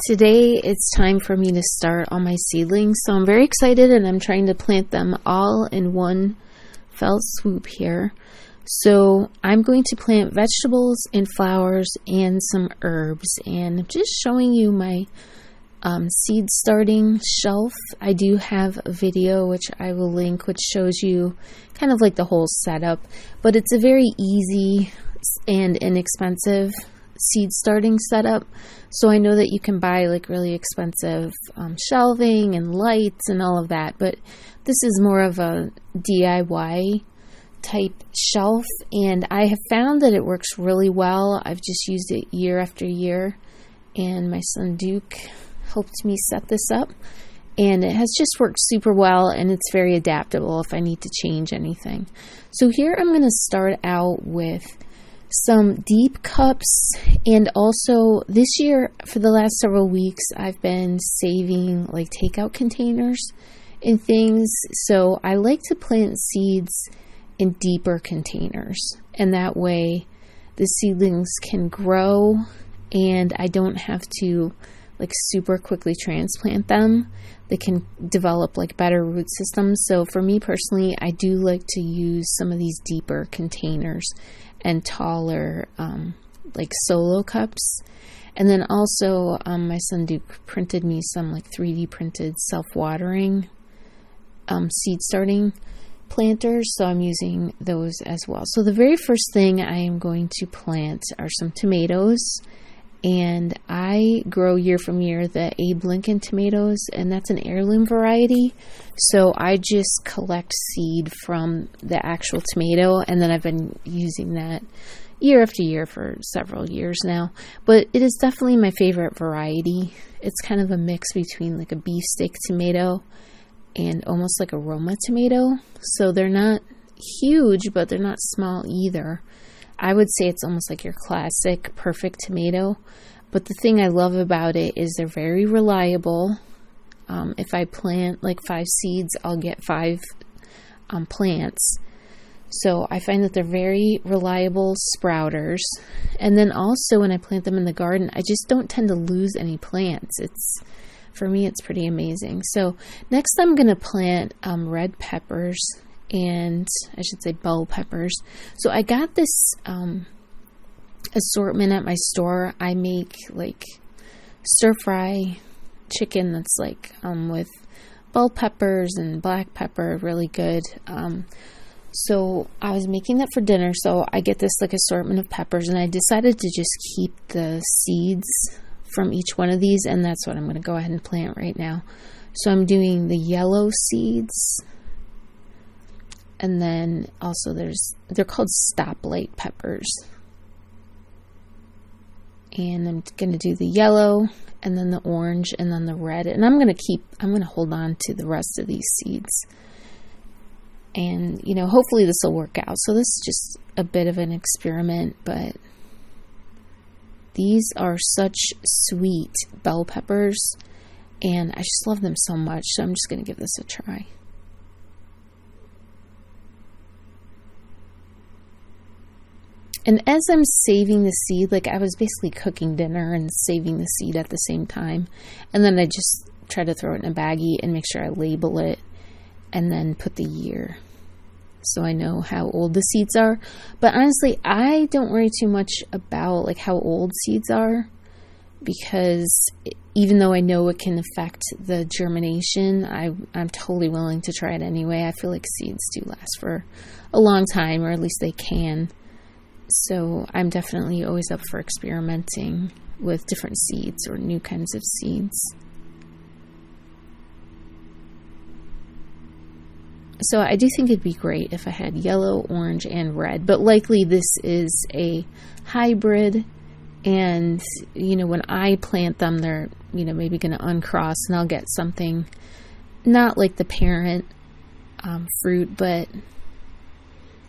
Today it's time for me to start on my seedlings, so I'm very excited and I'm trying to plant them all in one fell swoop here. So I'm going to plant vegetables and flowers and some herbs, and I'm just showing you my seed starting shelf. I do have a video which I will link, which shows you kind of like the whole setup, but it's a very easy and inexpensive seed starting setup. So I know that you can buy like really expensive shelving and lights and all of that, but this is more of a DIY type shelf, and I have found that it works really well. I've just used it year after year, and my son Duke helped me set this up, and it has just worked super well, and it's very adaptable if I need to change anything. So here I'm going to start out with some deep cups, and also this year for the last several weeks I've been saving like takeout containers and things, so I like to plant seeds in deeper containers, and that way the seedlings can grow and I don't have to like super quickly transplant them. They can develop like better root systems. So for me personally, I do like to use some of these deeper containers and taller like solo cups. And then also my son Duke printed me some like 3D printed self-watering seed starting planters, so I'm using those as well. So the very first thing I am going to plant are some tomatoes, and I grow year from year the Abe Lincoln tomatoes, and that's an heirloom variety. So I just collect seed from the actual tomato, and then I've been using that year after year for several years now. But it is definitely my favorite variety. It's kind of a mix between like a beefsteak tomato and almost like a Roma tomato. So they're not huge, but they're not small either. I would say it's almost like your classic perfect tomato. But the thing I love about it is they're very reliable. If I plant like 5 seeds, I'll get 5 plants. So I find that they're very reliable sprouters. And then also when I plant them in the garden, I just don't tend to lose any plants. For me, it's pretty amazing. So next I'm going to plant red peppers, and I should say bell peppers. So I got this assortment at my store. I make like stir fry chicken that's like with bell peppers and black pepper, really good. So I was making that for dinner. So I get this like assortment of peppers, and I decided to just keep the seeds from each one of these, and that's what I'm going to go ahead and plant right now. So I'm doing the yellow seeds, and then also they're called stoplight peppers, and I'm going to do the yellow and then the orange and then the red, and I'm going to hold on to the rest of these seeds, and hopefully this will work out. So this is just a bit of an experiment, but these are such sweet bell peppers, and I just love them so much, so I'm just going to give this a try. And as I'm saving the seed, like I was basically cooking dinner and saving the seed at the same time, and then I just try to throw it in a baggie and make sure I label it and then put the year, so I know how old the seeds are. But honestly, I don't worry too much about like how old seeds are, because even though I know it can affect the germination, I'm totally willing to try it anyway. I feel like seeds do last for a long time, or at least they can. So I'm definitely always up for experimenting with different seeds or new kinds of seeds. So I do think it'd be great if I had yellow, orange, and red, but likely this is a hybrid, and when I plant them, they're maybe going to uncross, and I'll get something not like the parent fruit, but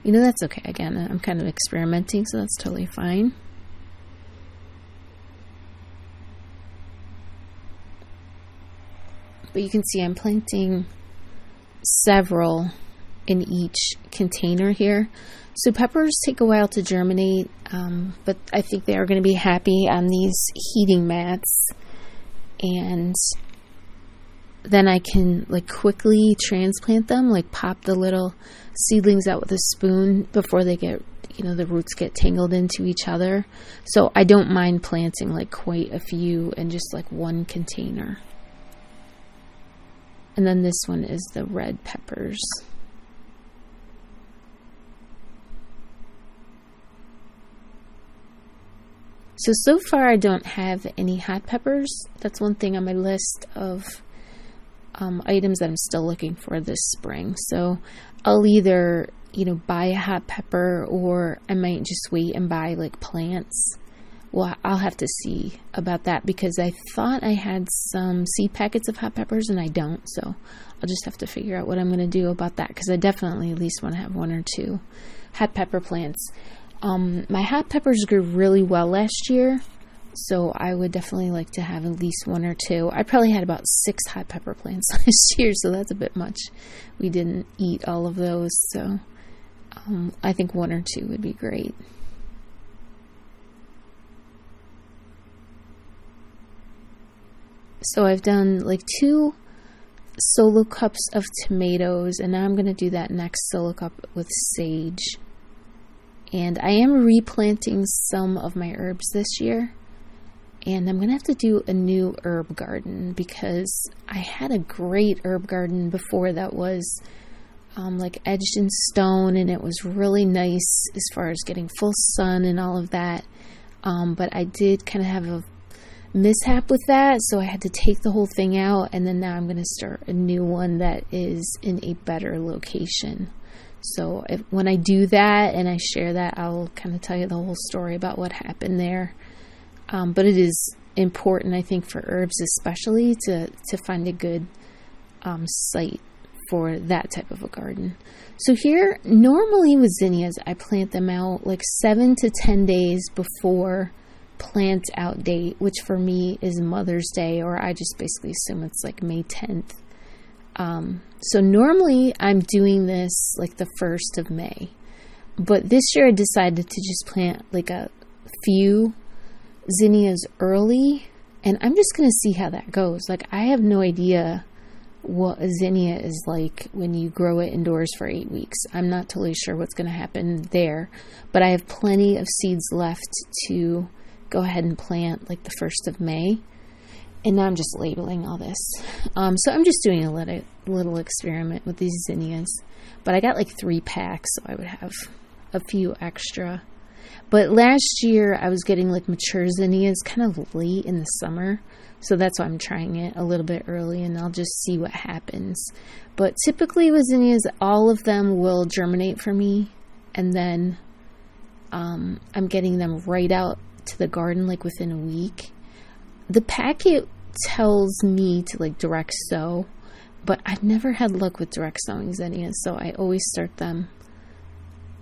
that's okay. Again, I'm kind of experimenting, so that's totally fine. But you can see I'm planting several in each container here. So peppers take a while to germinate, but I think they are going to be happy on these heating mats. and then I can like quickly transplant them, like pop the little seedlings out with a spoon before they get, the roots get tangled into each other. So I don't mind planting like quite a few in just like one container. And then this one is the red peppers. So far I don't have any hot peppers. That's one thing on my list of items that I'm still looking for this spring. So I'll either, buy a hot pepper, or I might just wait and buy like plants. Well, I'll have to see about that, because I thought I had some seed packets of hot peppers and I don't. So I'll just have to figure out what I'm going to do about that, because I definitely at least want to have 1 or 2 hot pepper plants. My hot peppers grew really well last year, so I would definitely like to have at least 1 or 2. I probably had about 6 hot pepper plants last year, so that's a bit much. We didn't eat all of those, so I think 1 or 2 would be great. So I've done like 2 solo cups of tomatoes, and now I'm going to do that next solo cup with sage. And I am replanting some of my herbs this year. And I'm going to have to do a new herb garden, because I had a great herb garden before that was like edged in stone, and it was really nice as far as getting full sun and all of that. But I did kind of have a mishap with that, so I had to take the whole thing out, and then now I'm going to start a new one that is in a better location. So when I do that and I share that, I'll kind of tell you the whole story about what happened there. But it is important, I think, for herbs especially to find a good site for that type of a garden. So here, normally with zinnias, I plant them out like 7 to 10 days before plant out date, which for me is Mother's Day, or I just basically assume it's like May 10th. So normally I'm doing this like the 1st of May, but this year I decided to just plant like a few zinnias early, and I'm just going to see how that goes. Like, I have no idea what a zinnia is like when you grow it indoors for 8 weeks. I'm not totally sure what's going to happen there, but I have plenty of seeds left to go ahead and plant like the 1st of May. And now I'm just labeling all this. So I'm just doing a little experiment with these zinnias. But I got like 3 packs, so I would have a few extra. But last year I was getting like mature zinnias kind of late in the summer. So that's why I'm trying it a little bit early, and I'll just see what happens. But typically with zinnias, all of them will germinate for me. And then I'm getting them right out to the garden like within a week. The packet tells me to like direct sow, but I've never had luck with direct sowing zinnias, so I always start them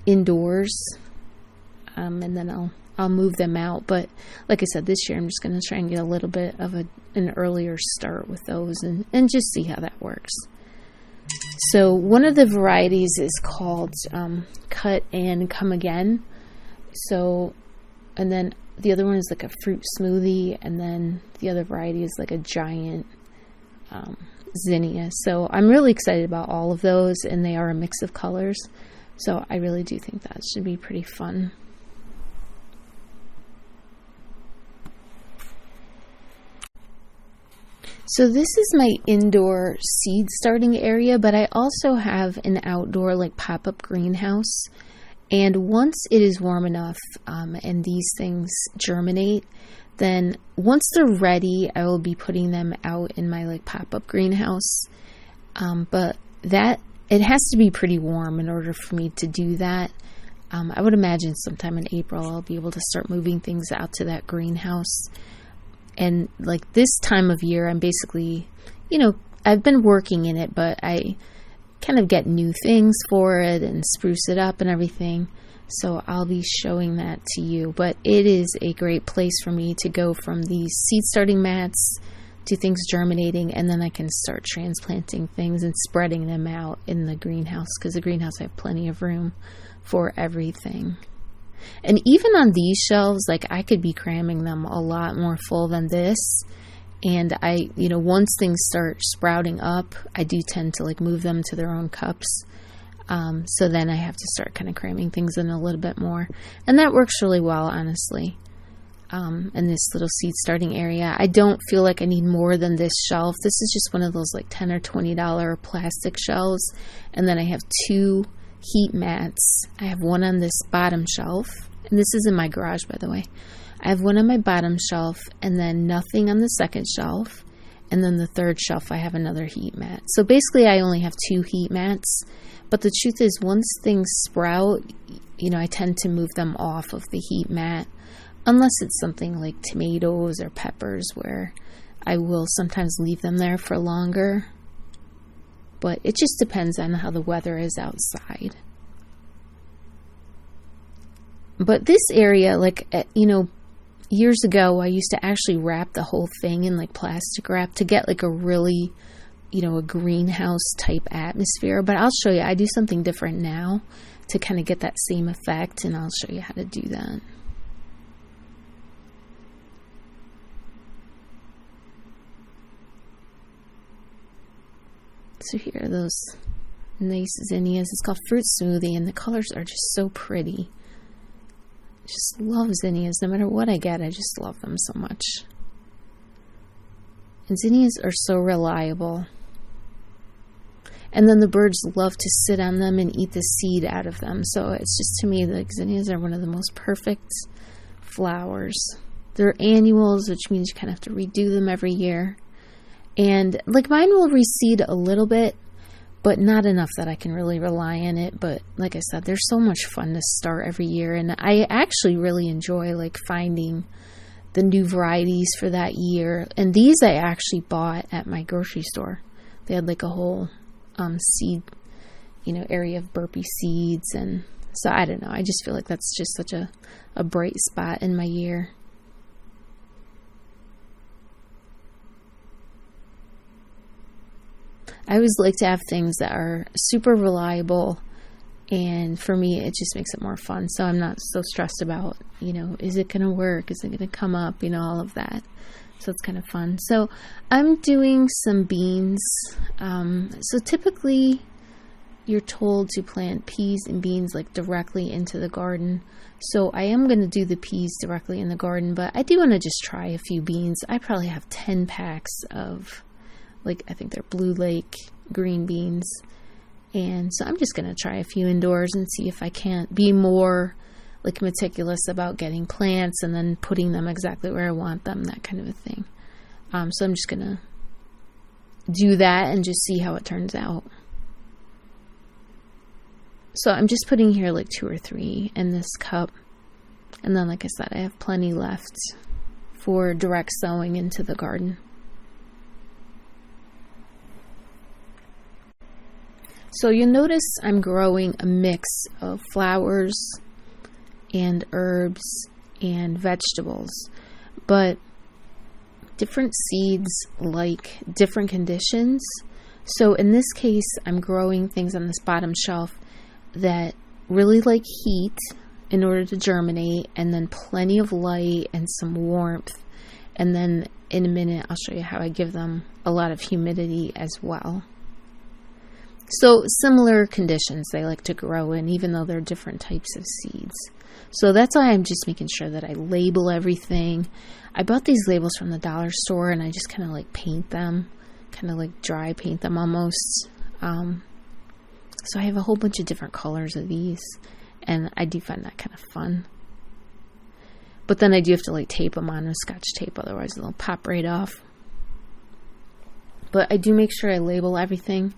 indoors, and then I'll move them out. But like I said, this year I'm just going to try and get a little bit of an earlier start with those, and just see how that works. So one of the varieties is called Cut and Come Again. So, and then the other one is like a fruit smoothie, and then the other variety is like a giant zinnia. So I'm really excited about all of those, and they are a mix of colors. So I really do think that should be pretty fun. So this is my indoor seed starting area, but I also have an outdoor like pop-up greenhouse. And once it is warm enough and these things germinate, then once they're ready, I will be putting them out in my like pop-up greenhouse. But that it has to be pretty warm in order for me to do that. I would imagine sometime in April I'll be able to start moving things out to that greenhouse. And like this time of year, I'm basically, I've been working in it, but I kind of get new things for it and spruce it up and everything. So I'll be showing that to you. But it is a great place for me to go from these seed starting mats to things germinating, and then I can start transplanting things and spreading them out in the greenhouse, because the greenhouse I have plenty of room for everything. And even on these shelves, like I could be cramming them a lot more full than this. And once things start sprouting up, I do tend to like move them to their own cups. So then I have to start kind of cramming things in a little bit more. And that works really well, honestly. In this little seed starting area. I don't feel like I need more than this shelf. This is just one of those like $10 or $20 plastic shelves. And then I have 2 heat mats. I have one on this bottom shelf. And this is in my garage, by the way. I have one on my bottom shelf and then nothing on the second shelf. And then the third shelf, I have another heat mat. So basically, I only have 2 heat mats. But the truth is, once things sprout, I tend to move them off of the heat mat. Unless it's something like tomatoes or peppers, where I will sometimes leave them there for longer. But it just depends on how the weather is outside. But this area, years ago, I used to actually wrap the whole thing in like plastic wrap to get like a really, a greenhouse type atmosphere. But I'll show you, I do something different now to kind of get that same effect, and I'll show you how to do that. So here are those nice zinnias. It's called Fruit Smoothie, and the colors are just so pretty. I just love zinnias. No matter what I get, I just love them so much. And zinnias are so reliable. And then the birds love to sit on them and eat the seed out of them. So it's just, to me, like, zinnias are one of the most perfect flowers. They're annuals, which means you kind of have to redo them every year. And like mine will reseed a little bit, but not enough that I can really rely on it. But like I said, they're so much fun to start every year. And I actually really enjoy like finding the new varieties for that year. And these I actually bought at my grocery store. They had like a whole seed, area of burpee seeds. And so I don't know. I just feel like that's just such a bright spot in my year. I always like to have things that are super reliable, and for me, it just makes it more fun. So I'm not so stressed about, is it going to work? Is it going to come up? All of that. So it's kind of fun. So I'm doing some beans. So typically, you're told to plant peas and beans like directly into the garden. So I am going to do the peas directly in the garden, but I do want to just try a few beans. I probably have 10 packs of, I think they're Blue Lake green beans. And so I'm just going to try a few indoors and see if I can't be more meticulous about getting plants and then putting them exactly where I want them, that kind of a thing. So I'm just going to do that and just see how it turns out. So I'm just putting here 2 or 3 in this cup. And then, like I said, I have plenty left for direct sowing into the garden. So you'll notice I'm growing a mix of flowers and herbs and vegetables, but different seeds like different conditions. So in this case, I'm growing things on this bottom shelf that really like heat in order to germinate, and then plenty of light and some warmth. And then in a minute, I'll show you how I give them a lot of humidity as well. So similar conditions they like to grow in, even though they're different types of seeds. So that's why I'm just making sure that I label everything. I bought these labels from the dollar store, and I just kind of paint them, kind of dry paint them almost. So I have a whole bunch of different colors of these, and I do find that kind of fun. But then I do have to tape them on with Scotch tape, otherwise they'll pop right off. But I do make sure I label everything.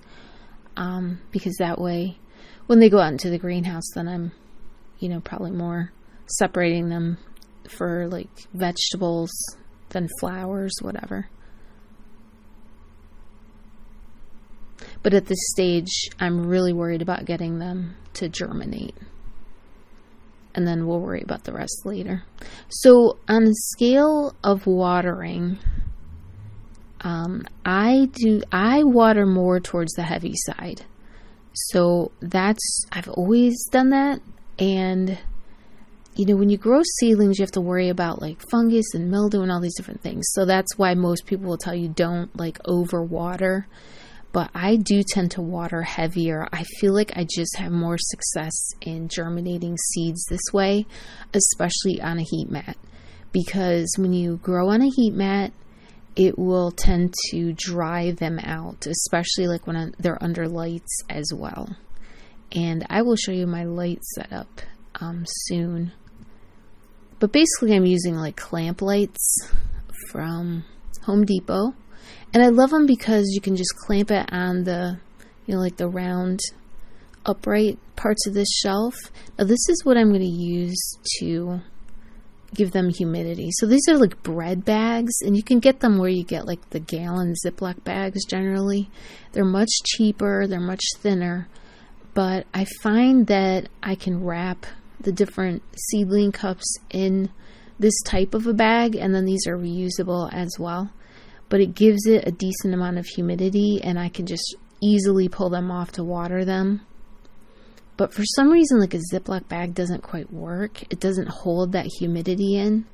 Because that way, when they go out into the greenhouse, then I'm, probably more separating them for vegetables than flowers, whatever. But at this stage, I'm really worried about getting them to germinate. And then we'll worry about the rest later. So on a scale of watering, I water more towards the heavy side. So I've always done that. And, when you grow seedlings, you have to worry about like fungus and mildew and all these different things. So that's why most people will tell you don't like over water. But I do tend to water heavier. I feel like I just have more success in germinating seeds this way, especially on a heat mat. Because when you grow on a heat mat, it will tend to dry them out, especially like when they're under lights as well. And I will show you my light setup soon. But basically I'm using like clamp lights from Home Depot. And I love them because you can just clamp it on the, like the round upright parts of this shelf. Now this is what I'm going to use to give them humidity. So these are like bread bags, and you can get them where you get like the gallon Ziploc bags generally. They're much cheaper, they're much thinner, but I find that I can wrap the different seedling cups in this type of a bag, and then these are reusable as well. But it gives it a decent amount of humidity, and I can just easily pull them off to water them. But for some reason, like a Ziploc bag doesn't quite work. It doesn't hold that humidity in.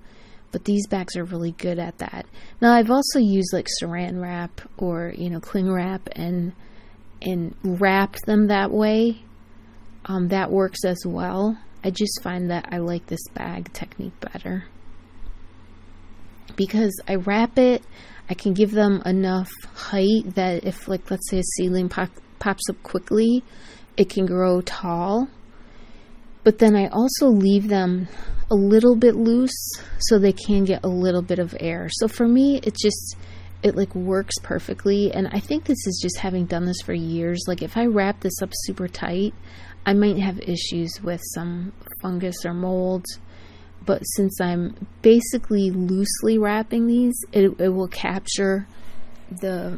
But these bags are really good at that. Now, I've also used like saran wrap or, cling wrap and wrapped them that way. That works as well. I just find that I like this bag technique better. Because I wrap it, I can give them enough height that if, like, let's say a seedling pops up quickly, it can grow tall. But then I also leave them a little bit loose so they can get a little bit of air. So for me, it like works perfectly. And I think this is just having done this for years. Like if I wrap this up super tight, I might have issues with some fungus or mold. But since I'm basically loosely wrapping these, it will capture the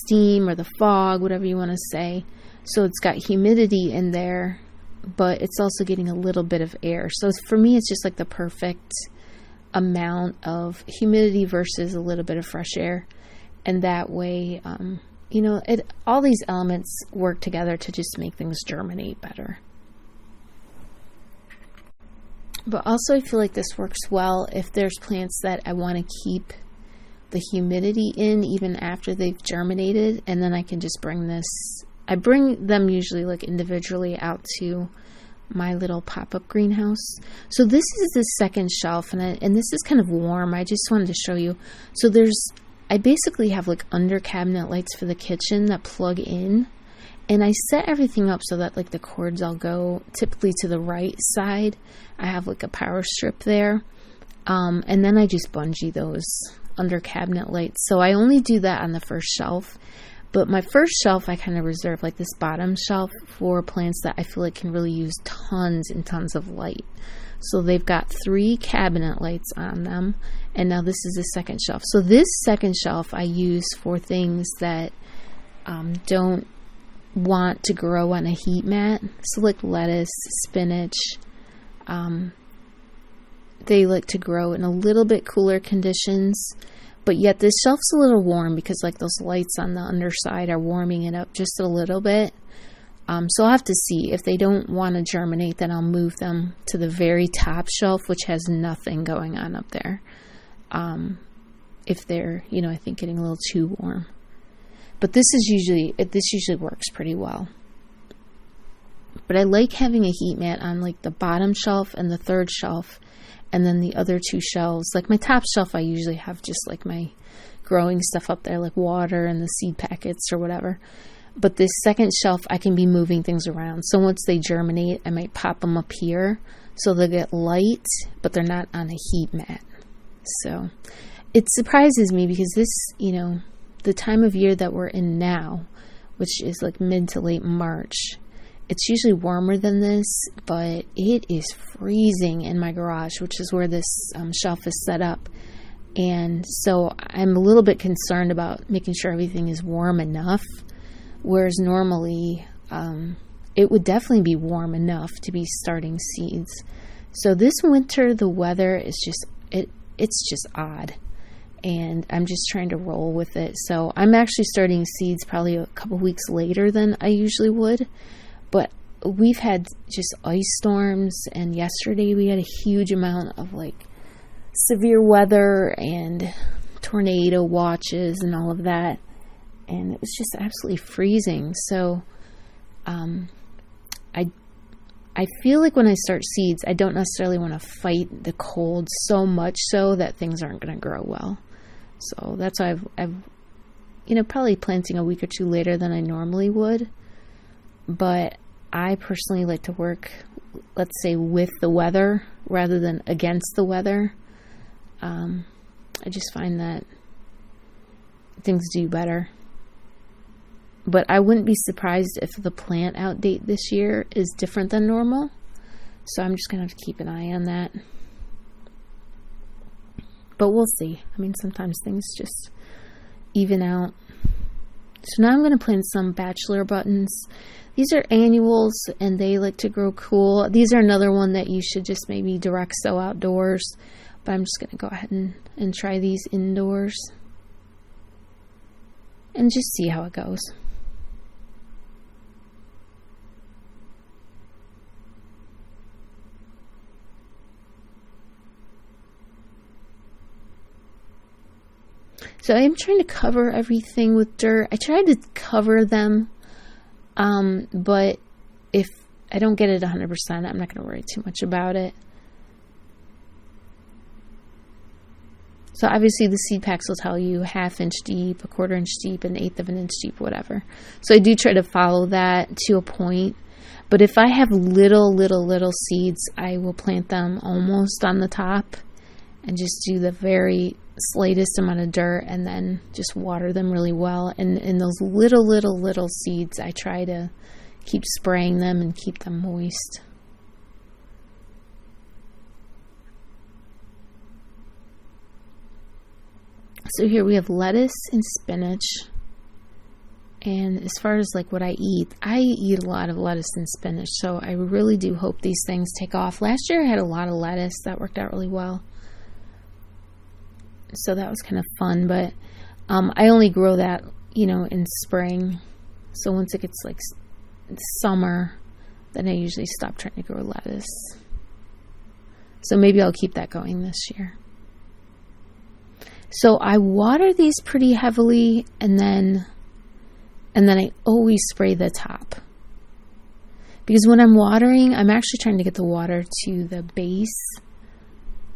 steam or the fog, whatever you want to say. So it's got humidity in there, but it's also getting a little bit of air. So for me, it's just like the perfect amount of humidity versus a little bit of fresh air. And that way, all these elements work together to just make things germinate better. But also I feel like this works well if there's plants that I want to keep the humidity in even after they've germinated, and then I can just I bring them usually like individually out to my little pop-up greenhouse. So this is the second shelf, and this is kind of warm. I just wanted to show you. So I basically have like under cabinet lights for the kitchen that plug in. And I set everything up so that like the cords all go typically to the right side. I have like a power strip there. And then I just bungee those under cabinet lights. So I only do that on the first shelf. But my first shelf, I kind of reserve like this bottom shelf for plants that I feel like can really use tons and tons of light. So they've got 3 cabinet lights on them. And now this is the second shelf. So this second shelf I use for things that don't want to grow on a heat mat. So like lettuce, spinach, they like to grow in a little bit cooler conditions, but yet this shelf's a little warm because like those lights on the underside are warming it up just a little bit. So I'll have to see. If they don't want to germinate, then I'll move them to the very top shelf, which has nothing going on up there. If they're, I think getting a little too warm. But this usually works pretty well. But I like having a heat mat on like the bottom shelf and the third shelf, and then the other 2 shelves. Like my top shelf, I usually have just like my growing stuff up there, like water and the seed packets or whatever. But this second shelf, I can be moving things around. So once they germinate, I might pop them up here so they'll get light, but they're not on a heat mat. So it surprises me because this, the time of year that we're in now, which is like mid to late March, it's usually warmer than this, but it is freezing in my garage, which is where this shelf is set up. And so I'm a little bit concerned about making sure everything is warm enough, whereas normally it would definitely be warm enough to be starting seeds. So this winter, the weather is it's just odd. And I'm just trying to roll with it. So I'm actually starting seeds probably a couple weeks later than I usually would. But we've had just ice storms, and yesterday we had a huge amount of like severe weather and tornado watches and all of that, and it was just absolutely freezing. So I feel like when I start seeds, I don't necessarily want to fight the cold so much so that things aren't going to grow well. So that's why I've probably planting a week or two later than I normally would. But I personally like to work, let's say, with the weather rather than against the weather. I just find that things do better. But I wouldn't be surprised if the plant out date this year is different than normal. So I'm just going to have to keep an eye on that. But we'll see. I mean, sometimes things just even out. So now I'm going to plant some bachelor buttons. These are annuals, and they like to grow cool. These are another one that you should just maybe direct sow outdoors. But I'm just going to go ahead and try these indoors. And just see how it goes. So I'm trying to cover everything with dirt. I tried to cover them, but if I don't get it 100%, I'm not going to worry too much about it. So obviously the seed packs will tell you 1/2 inch deep, 1/4 inch deep, and 1/8 of an inch deep, whatever. So I do try to follow that to a point. But if I have little seeds, I will plant them almost on the top and just do the very slightest amount of dirt and then just water them really well. And in those little seeds, I try to keep spraying them and keep them moist. So here we have lettuce and spinach. And as far as like what I eat a lot of lettuce and spinach. So I really do hope these things take off. Last year I had a lot of lettuce. That worked out really well. So that was kind of fun. But I only grow that, in spring. So once it gets like summer, then I usually stop trying to grow lettuce. So maybe I'll keep that going this year. So I water these pretty heavily, and then I always spray the top. Because when I'm watering, I'm actually trying to get the water to the base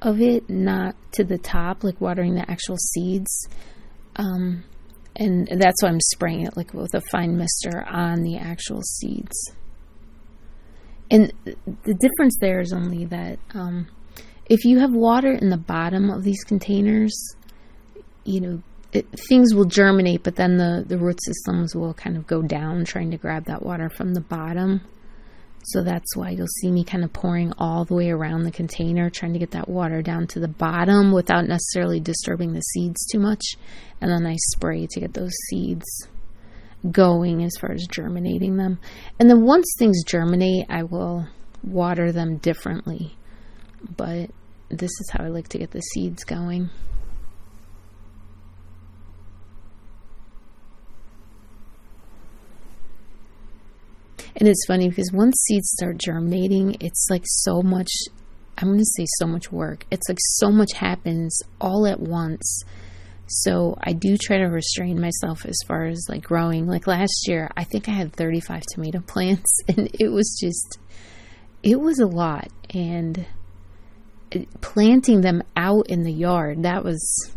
of it, not to the top, like watering the actual seeds. And that's why I'm spraying it like with a fine mister on the actual seeds. And the difference there is only that if you have water in the bottom of these containers, things will germinate, but then the root systems will kind of go down trying to grab that water from the bottom. So that's why you'll see me kind of pouring all the way around the container, trying to get that water down to the bottom without necessarily disturbing the seeds too much. And then I spray to get those seeds going as far as germinating them. And then once things germinate, I will water them differently. But this is how I like to get the seeds going. And it's funny because once seeds start germinating, it's like so much, I'm going to say so much work. It's like so much happens all at once. So I do try to restrain myself as far as like growing. Like last year, I think I had 35 tomato plants, and it was a lot. And planting them out in the yard, that was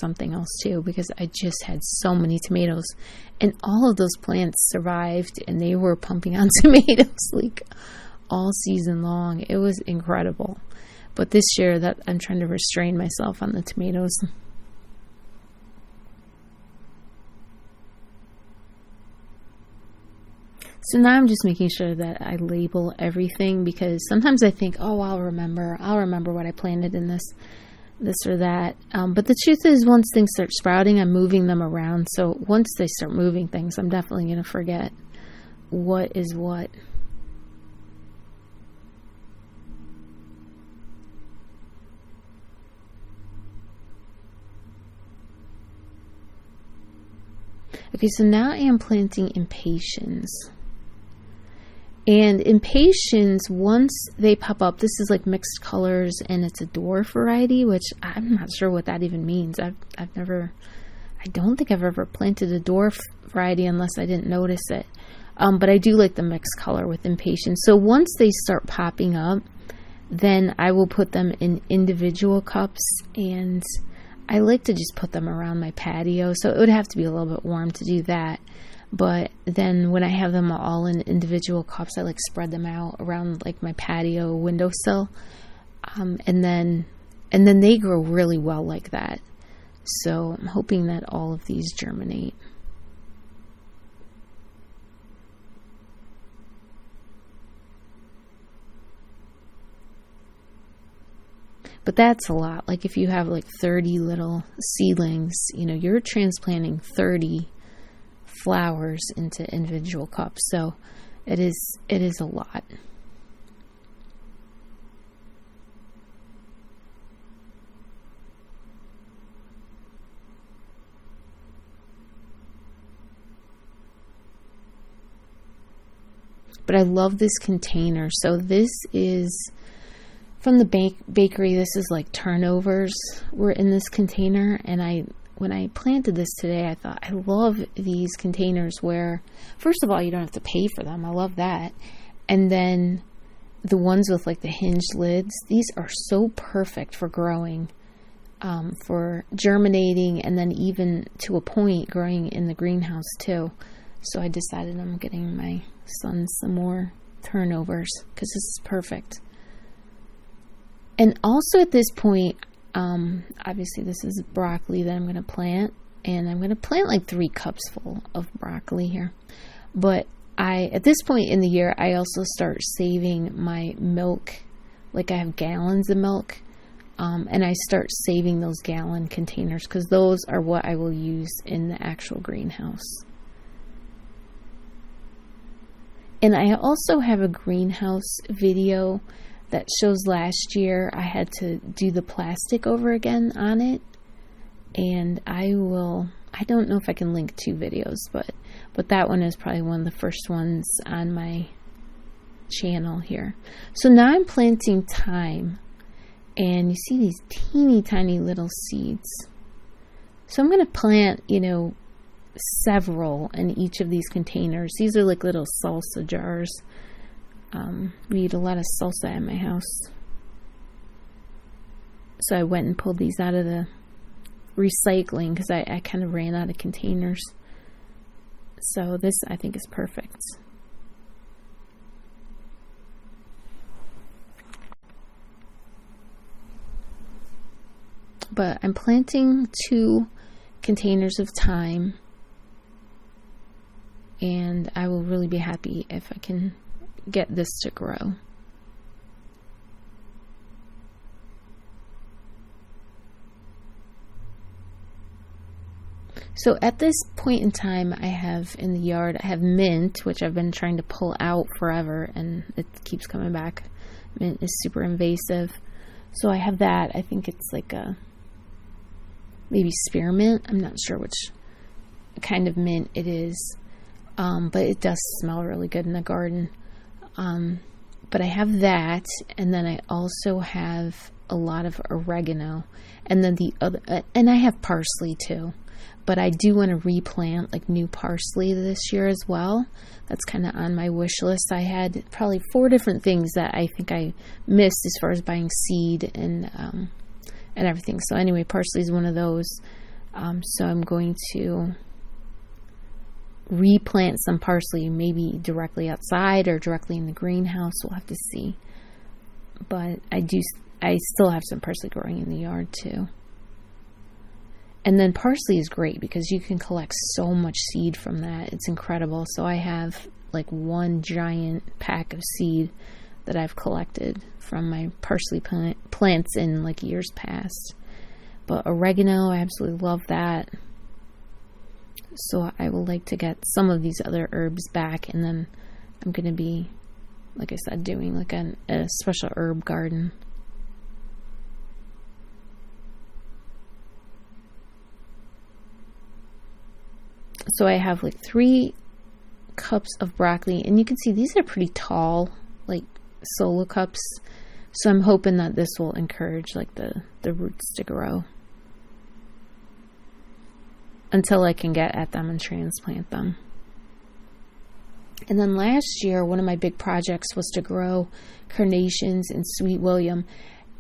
something else too, because I just had so many tomatoes, and all of those plants survived, and they were pumping on tomatoes like all season long. It was incredible. But this year that I'm trying to restrain myself on the tomatoes. So now I'm just making sure that I label everything, because sometimes I think, oh, I'll remember what I planted in this or that. But the truth is, once things start sprouting, I'm moving them around. So once they start moving things, I'm definitely going to forget what is what. Okay, so now I am planting impatiens. And Impatiens, once they pop up, this is like mixed colors and it's a dwarf variety, which I'm not sure what that even means. I don't think I've ever planted a dwarf variety unless I didn't notice it. But I do like the mixed color with Impatiens. So once they start popping up, then I will put them in individual cups, and I like to just put them around my patio. So it would have to be a little bit warm to do that. But then when I have them all in individual cups, I like spread them out around like my patio windowsill. And then they grow really well like that. So I'm hoping that all of these germinate. But that's a lot. Like if you have like 30 little seedlings, you're transplanting 30 flowers into individual cups. So it is a lot. But I love this container. So this is from the bakery. This is like turnovers were in this container, and when I planted this today, I thought, I love these containers where, first of all, you don't have to pay for them. I love that. And then the ones with like the hinged lids, these are so perfect for growing, for germinating, and then even to a point growing in the greenhouse too. So I decided I'm getting my son some more turnovers because this is perfect. And also at this point, obviously this is broccoli that I'm going to plant, and I'm going to plant like 3 cups full of broccoli here. But at this point in the year, I also start saving my milk. Like I have gallons of milk, and I start saving those gallon containers because those are what I will use in the actual greenhouse. And I also have a greenhouse video that shows last year I had to do the plastic over again on it. And I don't know if I can link 2 videos, but that one is probably one of the first ones on my channel here. So now I'm planting thyme, and you see these teeny tiny little seeds. So I'm going to plant, several in each of these containers. These are like little salsa jars. We eat a lot of salsa at my house. So I went and pulled these out of the recycling because I kind of ran out of containers. So this, I think, is perfect. But I'm planting 2 containers of thyme, and I will really be happy if I can get this to grow. So at this point in time, I have in the yard, I have mint, which I've been trying to pull out forever, and it keeps coming back. Mint is super invasive. So I have that. I think it's like a maybe spearmint. I'm not sure which kind of mint it is, but it does smell really good in the garden. But I have that, and then I also have a lot of oregano, and then the other, and I have parsley too. But I do want to replant like new parsley this year as well. That's kind of on my wish list. I had probably 4 different things that I think I missed as far as buying seed and everything. So anyway, parsley is one of those. So I'm going to replant some parsley, maybe directly outside or directly in the greenhouse. We'll have to see. But I still have some parsley growing in the yard too. And then parsley is great because you can collect so much seed from that. It's incredible. So I have like 1 giant pack of seed that I've collected from my parsley plants in like years past. But oregano, I absolutely love that. So I would like to get some of these other herbs back, and then I'm going to be, like I said, doing like a special herb garden. So I have like 3 cups of broccoli, and you can see these are pretty tall, like solo cups. So I'm hoping that this will encourage like the roots to grow until I can get at them and transplant them. And then last year, one of my big projects was to grow carnations and sweet William.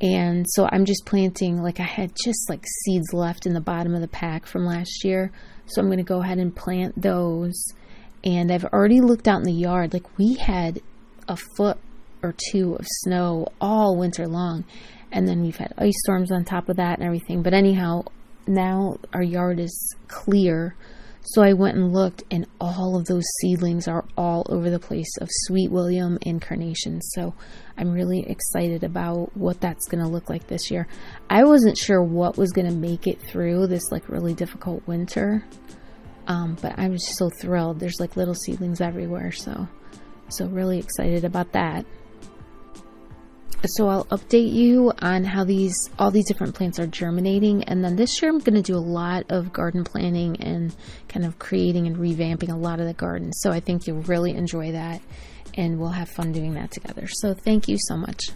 And so I'm just planting, like I had just like seeds left in the bottom of the pack from last year. So I'm going to go ahead and plant those. And I've already looked out in the yard. Like we had a foot or two of snow all winter long. And then we've had ice storms on top of that and everything. But anyhow, now our yard is clear. So I went and looked, and all of those seedlings are all over the place of sweet William and carnations. So I'm really excited about what that's going to look like this year. I wasn't sure what was going to make it through this like really difficult winter, but I was so thrilled. There's like little seedlings everywhere, so really excited about that. So I'll update you on how all these different plants are germinating. And then this year I'm going to do a lot of garden planning and kind of creating and revamping a lot of the garden. So I think you'll really enjoy that, and we'll have fun doing that together. So thank you so much.